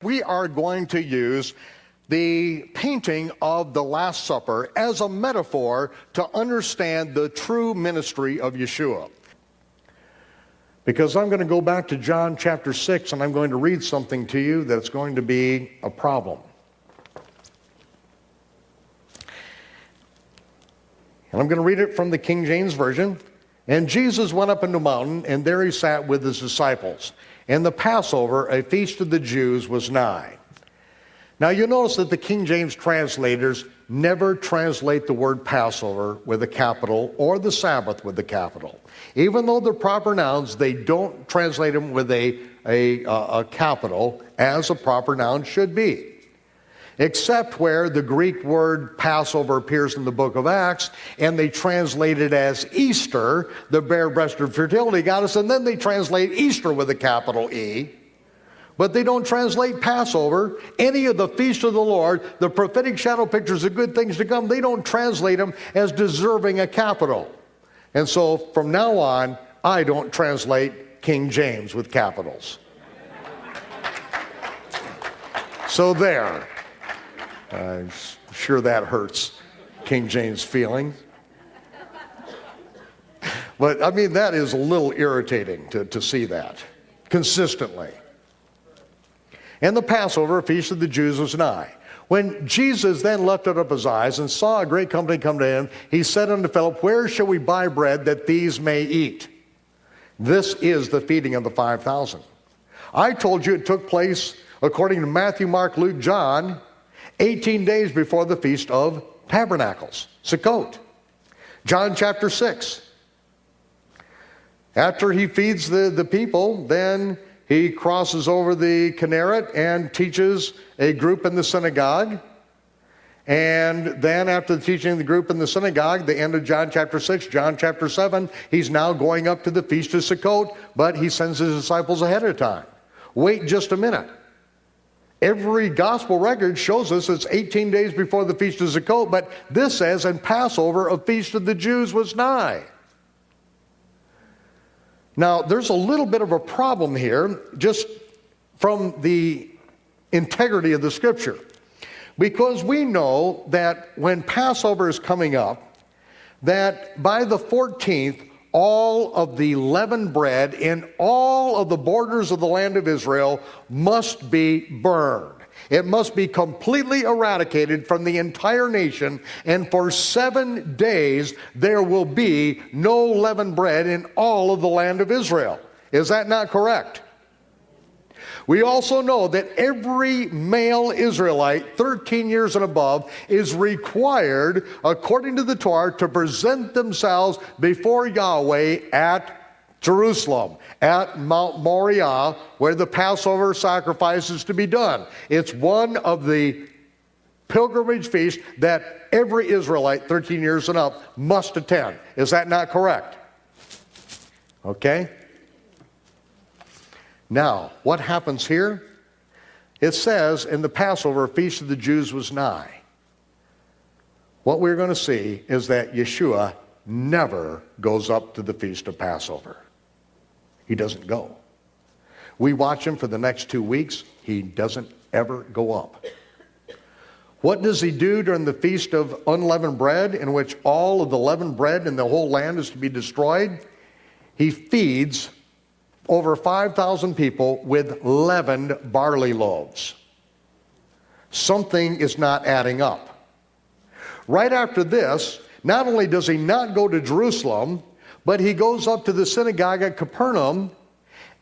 We are going to use the painting of the Last Supper as a metaphor to understand the true ministry of Yeshua. Because I'm going to go back to John chapter 6 and I'm going to read something to you that's going to be a problem. And I'm going to read it from the King James Version. And Jesus went up into a mountain, and there he sat with his disciples. And the Passover, a feast of the Jews, was nigh. Now you notice that the King James translators never translate the word Passover with a capital or the Sabbath with a capital. Even though they're proper nouns, they don't translate them with a capital as a proper noun should be. Except where the Greek word Passover appears in the book of Acts, and they translate it as Easter, the bare-breasted fertility goddess, and then they translate Easter with a capital E. But they don't translate Passover, any of the feasts of the Lord, the prophetic shadow pictures of good things to come, they don't translate them as deserving a capital. And so from now on, I don't translate King James with capitals. So there. I'm sure that hurts King James' feelings. But, I mean, that is a little irritating to see that consistently. And the Passover, feast of the Jews, was nigh. When Jesus then lifted up his eyes and saw a great company come to him, he said unto Philip, where shall we buy bread that these may eat? This is the feeding of the 5,000. I told you it took place, according to Matthew, Mark, Luke, John, 18 days before the Feast of Tabernacles, Sukkot. John chapter 6. After he feeds the people, then he crosses over the Kinneret and teaches a group in the synagogue. And then after teaching the group in the synagogue, the end of John chapter 6, John chapter 7, he's now going up to the Feast of Sukkot, but he sends his disciples ahead of time. Wait just a minute. Every gospel record shows us it's 18 days before the Feast of Sukkot, but this says, and Passover, a feast of the Jews, was nigh. Now, there's a little bit of a problem here, just from the integrity of the Scripture. Because we know that when Passover is coming up, that by the 14th, all of the leavened bread in all of the borders of the land of Israel must be burned. It must be completely eradicated from the entire nation, and for 7 days there will be no leavened bread in all of the land of Israel. Is that not correct? We also know that every male Israelite, 13 years and above, is required, according to the Torah, to present themselves before Yahweh at Jerusalem, at Mount Moriah, where the Passover sacrifice is to be done. It's one of the pilgrimage feasts that every Israelite, 13 years and up, must attend. Is that not correct? Okay? Now, what happens here? It says, in the Passover, feast of the Jews was nigh. What we're going to see is that Yeshua never goes up to the feast of Passover. He doesn't go. We watch him for the next 2 weeks. He doesn't ever go up. What does he do during the feast of unleavened bread, in which all of the leavened bread in the whole land is to be destroyed? He feeds over 5,000 people with leavened barley loaves. Something is not adding up. Right after this, not only does he not go to Jerusalem, but he goes up to the synagogue at Capernaum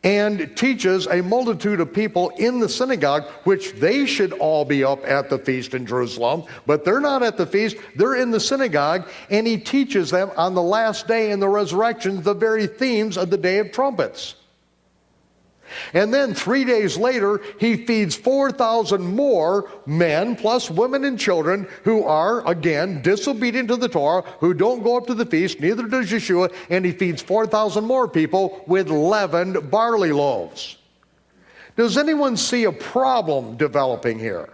and teaches a multitude of people in the synagogue, which they should all be up at the feast in Jerusalem, but they're not at the feast, they're in the synagogue, and he teaches them on the last day in the resurrection the very themes of the Day of Trumpets. And then 3 days later, he feeds 4,000 more men, plus women and children, who are, again, disobedient to the Torah, who don't go up to the feast, neither does Yeshua, and he feeds 4,000 more people with leavened barley loaves. Does anyone see a problem developing here?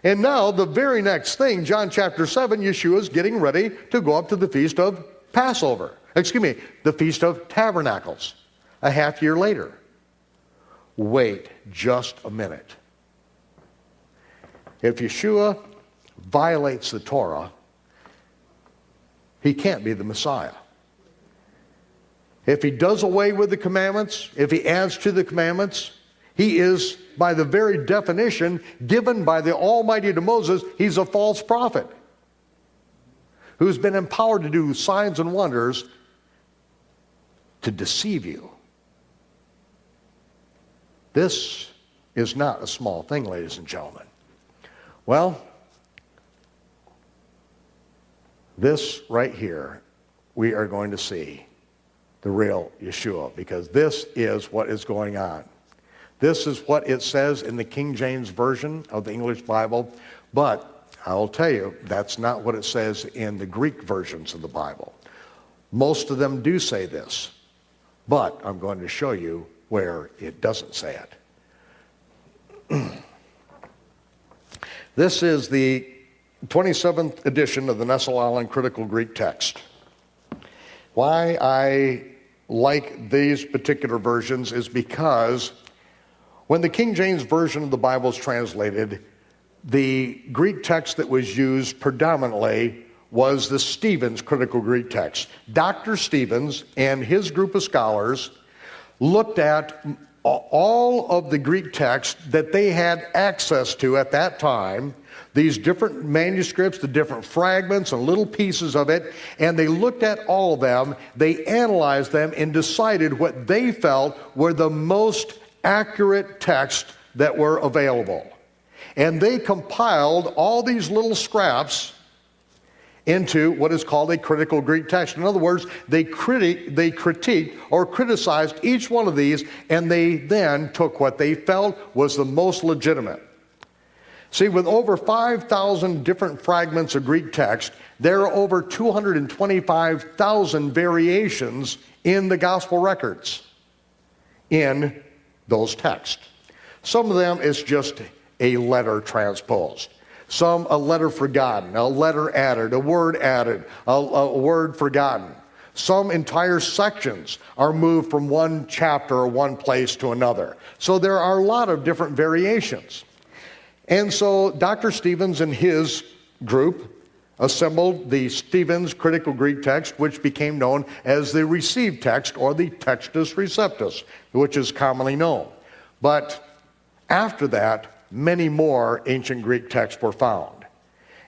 And now, the very next thing, John chapter 7, Yeshua is getting ready to go up to the feast of Passover. The Feast of Tabernacles. A half year later. wait just a minute. If Yeshua violates the Torah, he can't be the Messiah. If he does away with the commandments, if he adds to the commandments, he is, by the very definition given by the Almighty to Moses, he's a false prophet who's been empowered to do signs and wonders to deceive you. This is not a small thing, ladies and gentlemen. Well, this right here, we are going to see the real Yeshua, because this is what is going on. This is what it says in the King James Version of the English Bible, but I'll tell you, that's not what it says in the Greek versions of the Bible. Most of them do say this, but I'm going to show you where it doesn't say it. This is the 27th edition of the Nestle Island Critical Greek Text. Why I like these particular versions is because when the King James Version of the Bible is translated, the Greek text that was used predominantly was the Stevens Critical Greek Text. Dr. Stevens and his group of scholars looked at all of the Greek text that they had access to at that time, these different manuscripts, the different fragments and little pieces of it, and they looked at all of them, they analyzed them and decided what they felt were the most accurate texts that were available. And they compiled all these little scraps into what is called a critical Greek text. In other words, they critiqued or criticized each one of these, and they then took what they felt was the most legitimate. See, with over 5,000 different fragments of Greek text, there are over 225,000 variations in the gospel records in those texts. Some of them is just a letter transposed. Some a letter forgotten, a letter added, a word added, a word forgotten. Some entire sections are moved from one chapter or one place to another. So there are a lot of different variations. And so Dr. Stevens and his group assembled the Stevens Critical Greek Text, which became known as the Received Text or the Textus Receptus, which is commonly known. But after that, many more ancient Greek texts were found.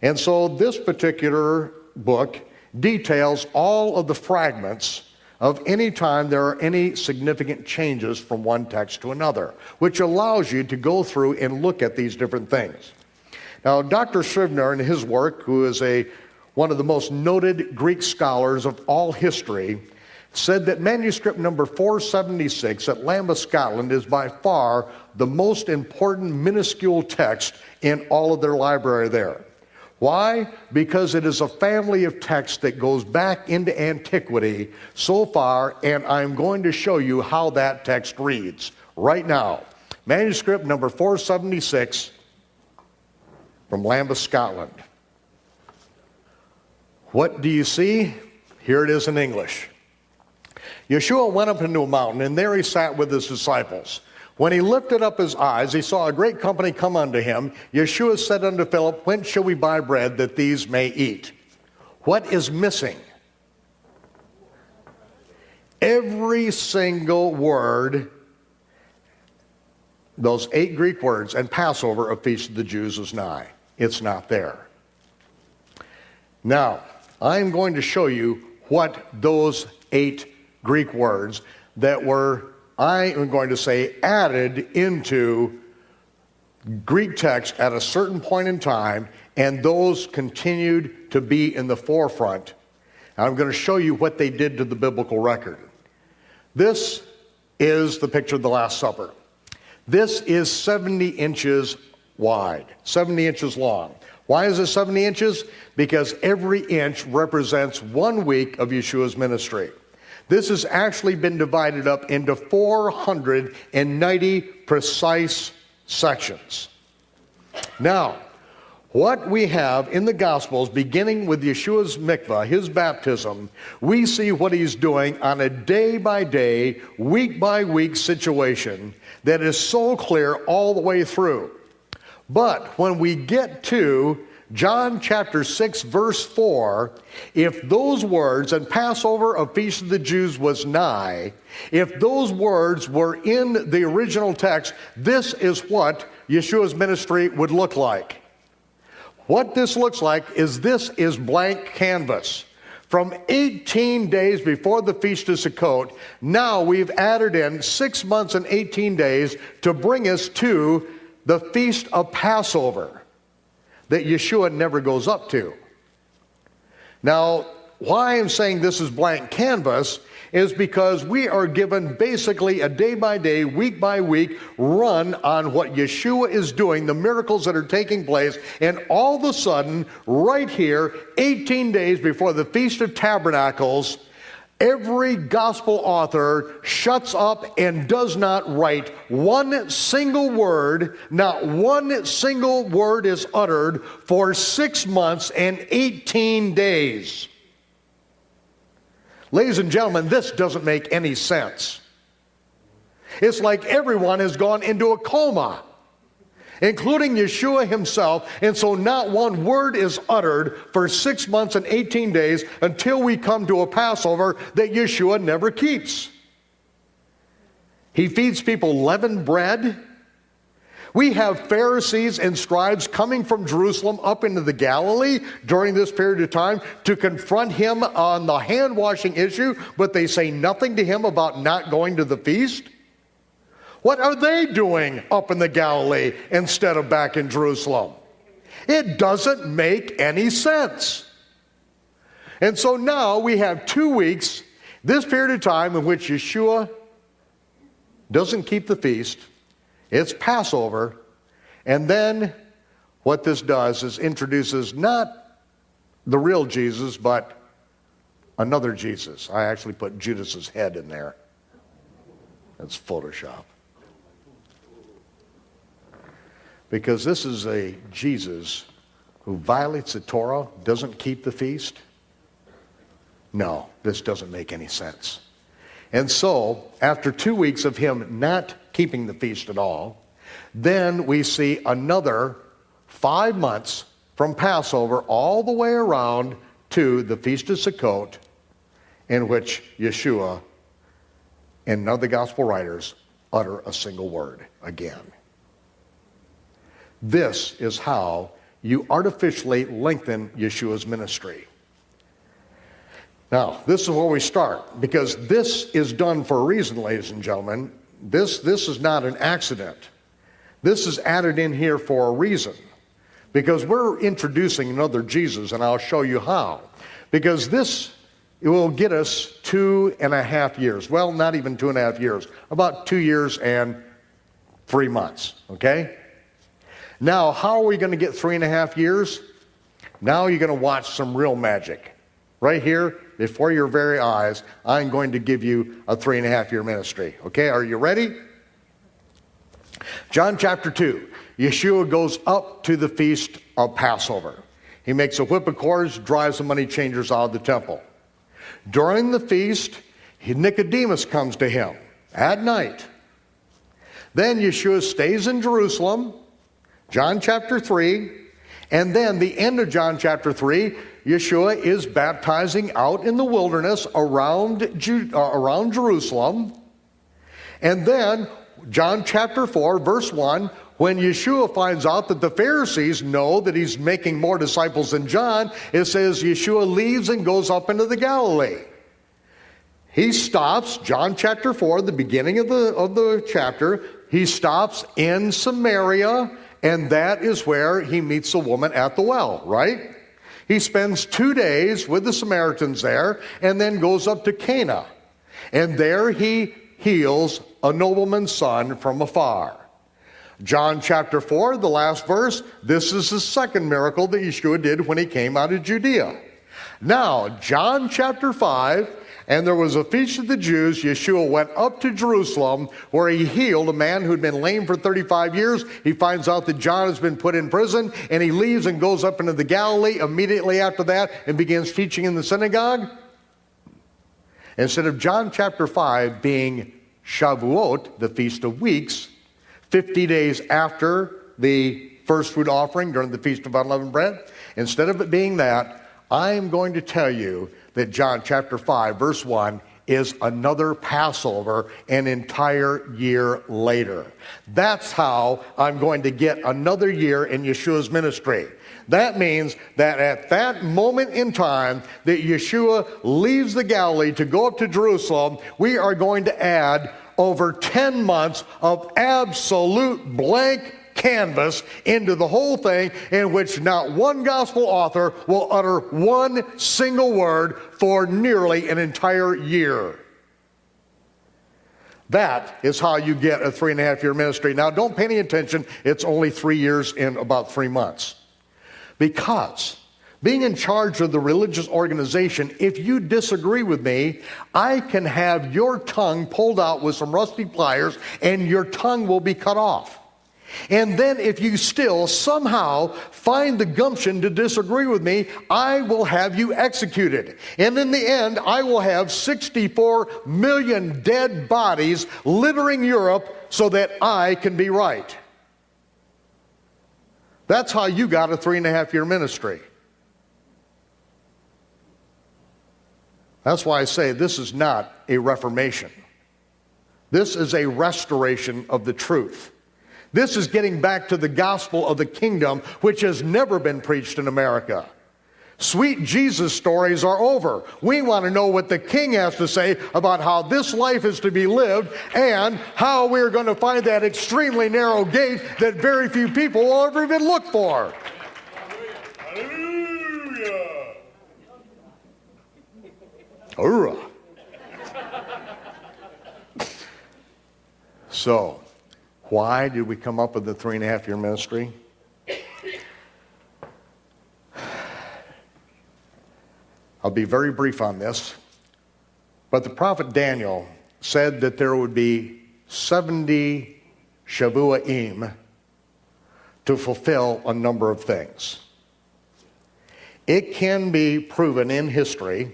And so this particular book details all of the fragments of any time there are any significant changes from one text to another, which allows you to go through and look at these different things. Now, Dr. Scrivener in his work, who is one of the most noted Greek scholars of all history, said that manuscript number 476 at Lambeth, Scotland is by far the most important minuscule text in all of their library there. Why? Because it is a family of texts that goes back into antiquity so far, and I'm going to show you how that text reads right now. Manuscript number 476 from Lambeth, Scotland. What do you see? Here it is in English. Yeshua went up into a mountain, and there he sat with his disciples. When he lifted up his eyes, he saw a great company come unto him. Yeshua said unto Philip, Whence shall we buy bread that these may eat? What is missing? Every single word, those 8 Greek words, and Passover, a feast of the Jews, is nigh. It's not there. Now, I'm going to show you what those 8 Greek words that were, I am going to say, added into Greek text at a certain point in time, and those continued to be in the forefront. And I'm going to show you what they did to the biblical record. This is the picture of the Last Supper. This is 70 inches wide, 70 inches long. Why is it 70 inches? Because every inch represents 1 week of Yeshua's ministry. This has actually been divided up into 490 precise sections. Now, what we have in the Gospels, beginning with Yeshua's mikvah, his baptism, we see what he's doing on a day-by-day, week-by-week situation that is so clear all the way through. But when we get to John chapter 6, verse 4, if those words, and Passover, a feast of the Jews, was nigh, if those words were in the original text, this is what Yeshua's ministry would look like. What this looks like is this is blank canvas. From 18 days before the Feast of Sukkot, now we've added in 6 months and 18 days to bring us to the Feast of Passover that Yeshua never goes up to. Now, why I'm saying this is blank canvas is because we are given basically a day-by-day, week-by-week run on what Yeshua is doing, the miracles that are taking place, and all of a sudden, right here, 18 days before the Feast of Tabernacles, every gospel author shuts up and does not write one single word. Not one single word is uttered for 6 months and 18 days. Ladies and gentlemen, this doesn't make any sense. It's like everyone has gone into a coma, including Yeshua himself, and so not one word is uttered for 6 months and 18 days until we come to a Passover that Yeshua never keeps. He feeds people leavened bread. We have Pharisees and scribes coming from Jerusalem up into the Galilee during this period of time to confront him on the hand-washing issue, but they say nothing to him about not going to the feast. What are they doing up in the Galilee instead of back in Jerusalem? It doesn't make any sense. And so now we have 2 weeks, this period of time in which Yeshua doesn't keep the feast. It's Passover, and then what this does is introduces not the real Jesus, but another Jesus. I actually put Judas's head in there. That's Photoshop. Because this is a Jesus who violates the Torah, doesn't keep the feast. No, this doesn't make any sense. And so, after 2 weeks of him not keeping the feast at all, then we see another 5 months from Passover all the way around to the Feast of Sukkot, in which Yeshua and none of the gospel writers utter a single word again. This is how you artificially lengthen Yeshua's ministry. Now, this is where we start, because this is done for a reason, ladies and gentlemen. This is not an accident. This is added in here for a reason, because we're introducing another Jesus, and I'll show you how. Because this will get us 2.5 years. Well, not even 2.5 years. About 2 years and 3 months, okay? Now, how are we going to get 3.5 years? Now you're going to watch some real magic. Right here, before your very eyes, I'm going to give you a 3.5 year ministry. Okay, are you ready? John chapter 2, Yeshua goes up to the feast of Passover. He makes a whip of cords, drives the money changers out of the temple. During the feast, Nicodemus comes to him at night. Then Yeshua stays in Jerusalem, John chapter 3, and then the end of John chapter 3, Yeshua is baptizing out in the wilderness around Jerusalem. And then John chapter 4, verse 1, when Yeshua finds out that the Pharisees know that he's making more disciples than John, it says Yeshua leaves and goes up into the Galilee. He stops, John chapter 4, the beginning of the chapter, he stops in Samaria, and that is where he meets the woman at the well, right? He spends 2 days with the Samaritans there, and then goes up to Cana. And there he heals a nobleman's son from afar. John chapter 4, the last verse, this is the second miracle that Yeshua did when he came out of Judea. Now, John chapter 5, And there was a feast of the Jews. Yeshua went up to Jerusalem where he healed a man who'd been lame for 35 years. He finds out that John has been put in prison, and he leaves and goes up into the Galilee immediately after that and begins teaching in the synagogue. Instead of John chapter 5 being Shavuot, the Feast of Weeks, 50 days after the first fruit offering during the Feast of Unleavened Bread, instead of it being that, I am going to tell you that John chapter 5 verse 1 is another Passover an entire year later. That's how I'm going to get another year in Yeshua's ministry. That means that at that moment in time that Yeshua leaves the Galilee to go up to Jerusalem, we are going to add over 10 months of absolute blank canvas into the whole thing, in which not one gospel author will utter one single word for nearly an entire year. That is how you get a 3.5-year ministry. Now, don't pay any attention. It's only 3 years in about 3 months. Because being in charge of the religious organization, if you disagree with me, I can have your tongue pulled out with some rusty pliers and your tongue will be cut off. And then if you still somehow find the gumption to disagree with me, I will have you executed. And in the end, I will have 64 million dead bodies littering Europe so that I can be right. That's how you got a 3.5-year ministry. That's why I say this is not a reformation. This is a restoration of the truth. This is getting back to the gospel of the kingdom, which has never been preached in America. Sweet Jesus stories are over. We want to know what the King has to say about how this life is to be lived and how we're going to find that extremely narrow gate that very few people will ever even look for. Hallelujah! Hurrah. So, why did we come up with the 3.5-year ministry? I'll be very brief on this, but the prophet Daniel said that there would be 70 Shavuoim to fulfill a number of things. It can be proven in history,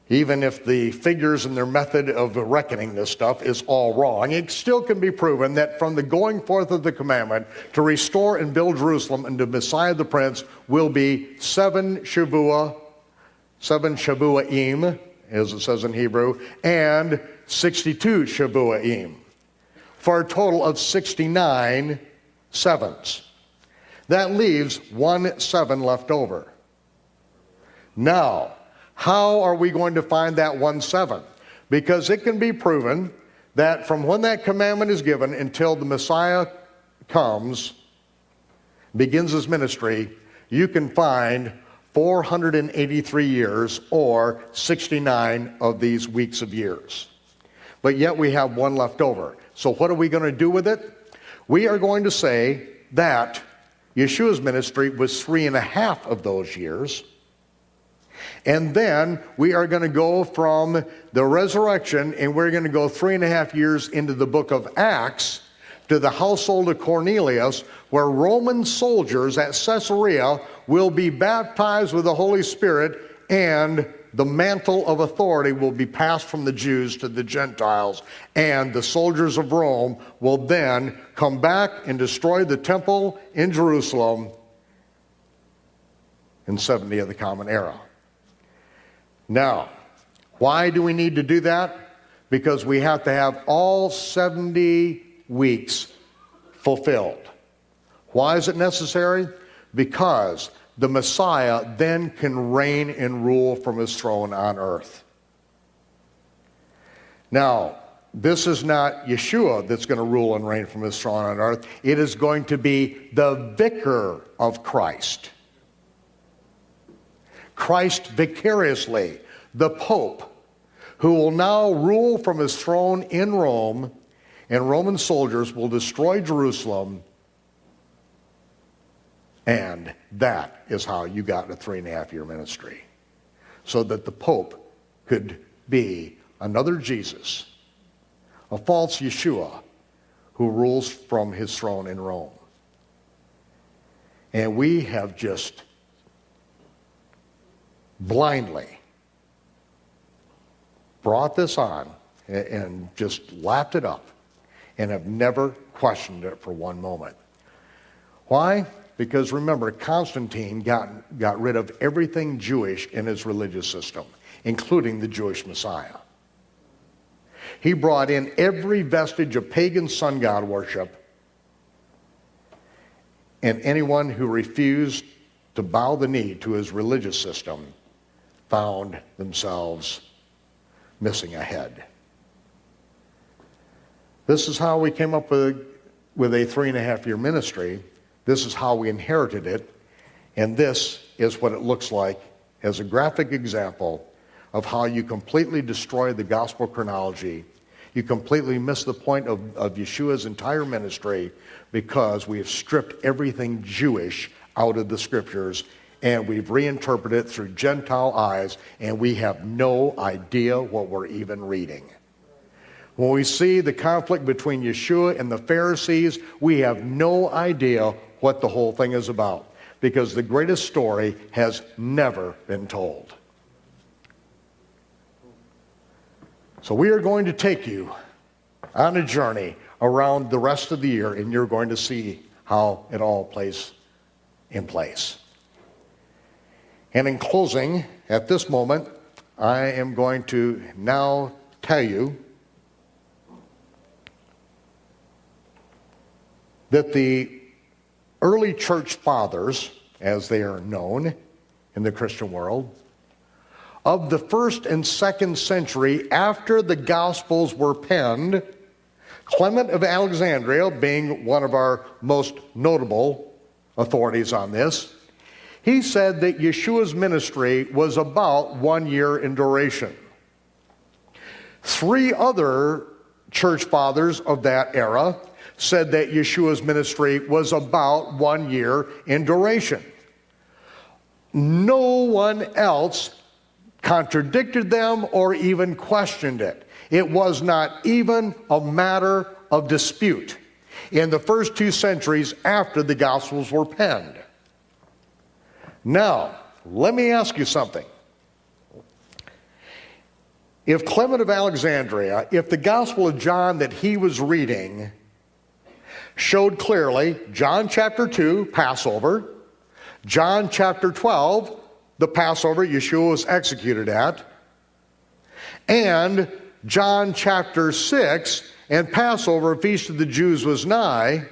even if the figures and their method of reckoning this stuff is all wrong, it still can be proven that from the going forth of the commandment to restore and build Jerusalem and to Messiah the Prince will be 7 Shavuoim, as it says in Hebrew, and 62 Shavuoim, for a total of 69 sevens. That leaves 1 7 left over. Now, how are we going to find that 1 7? Because it can be proven that from when that commandment is given until the Messiah comes, begins his ministry, you can find 483 years or 69 of these weeks of years. But yet we have 1 left over. So what are we going to do with it? We are going to say that Yeshua's ministry was 3.5 of those years. And then we are going to go from the resurrection and we're going to go 3.5 years into the book of Acts to the household of Cornelius, where Roman soldiers at Caesarea will be baptized with the Holy Spirit, and the mantle of authority will be passed from the Jews to the Gentiles, and the soldiers of Rome will then come back and destroy the temple in Jerusalem in 70 of the Common Era. Now, why do we need to do that? Because we have to have all 70 weeks fulfilled. Why is it necessary? Because the Messiah then can reign and rule from his throne on earth. Now, this is not Yeshua that's going to rule and reign from his throne on earth. It is going to be the vicar of Christ. Christ vicariously, the Pope, who will now rule from his throne in Rome, and Roman soldiers will destroy Jerusalem, and that is how you got a 3.5-year ministry. So that the Pope could be another Jesus, a false Yeshua who rules from his throne in Rome. And we have just blindly brought this on and just lapped it up and have never questioned it for one moment. Why? Because remember, Constantine got rid of everything Jewish in his religious system, including the Jewish Messiah. He brought in every vestige of pagan sun god worship, and anyone who refused to bow the knee to his religious system found themselves missing a head. This is how we came up with a 3.5-year ministry. This is how we inherited it, and this is what it looks like as a graphic example of how you completely destroy the gospel chronology. You completely miss the point of Yeshua's entire ministry because we have stripped everything Jewish out of the scriptures and we've reinterpreted it through Gentile eyes, and we have no idea what we're even reading. When we see the conflict between Yeshua and the Pharisees, we have no idea what the whole thing is about because the greatest story has never been told. So we are going to take you on a journey around the rest of the year, and you're going to see how it all plays in place. And in closing, at this moment, I am going to now tell you that the early church fathers, as they are known in the Christian world, of the 1st and 2nd century after the Gospels were penned, Clement of Alexandria being one of our most notable authorities on this, he said that Yeshua's ministry was about 1 year in duration. 3 other church fathers of that era said that Yeshua's ministry was about 1 year in duration. No one else contradicted them or even questioned it. It was not even a matter of dispute in the first 2 centuries after the Gospels were penned. Now, let me ask you something. If Clement of Alexandria, if the Gospel of John that he was reading showed clearly John chapter 2, Passover, John chapter 12, the Passover Yeshua was executed at, and John chapter 6, and Passover, Feast of the Jews was nigh,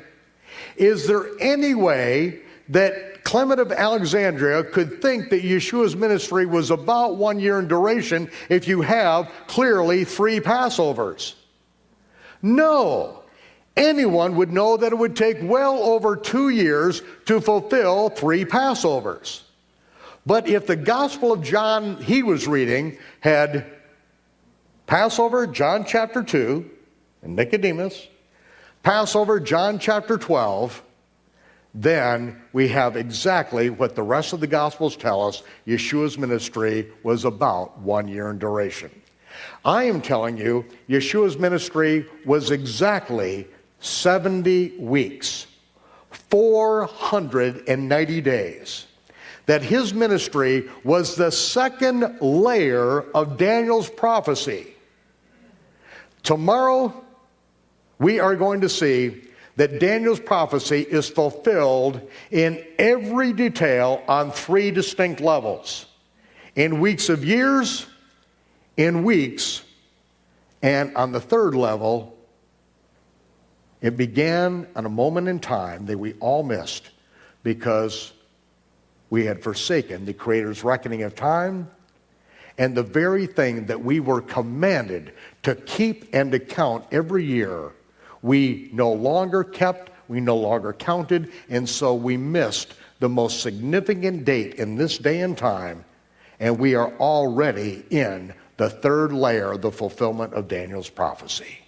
is there any way that Clement of Alexandria could think that Yeshua's ministry was about 1 year in duration if you have clearly 3 Passovers? No. Anyone would know that it would take well over 2 years to fulfill 3 Passovers. But if the Gospel of John he was reading had Passover, John chapter 2, and Nicodemus, Passover, John chapter 12, then we have exactly what the rest of the Gospels tell us Yeshua's ministry was about 1 year in duration. I am telling you, Yeshua's ministry was exactly 70 weeks, 490 days. That his ministry was the second layer of Daniel's prophecy. Tomorrow, we are going to see that Daniel's prophecy is fulfilled in every detail on 3 distinct levels. In weeks of years, in weeks, and on the 3rd level, it began on a moment in time that we all missed because we had forsaken the Creator's reckoning of time, and the very thing that we were commanded to keep and to count every year, we no longer kept, we no longer counted, and so we missed the most significant date in this day and time, and we are already in the 3rd layer of the fulfillment of Daniel's prophecy.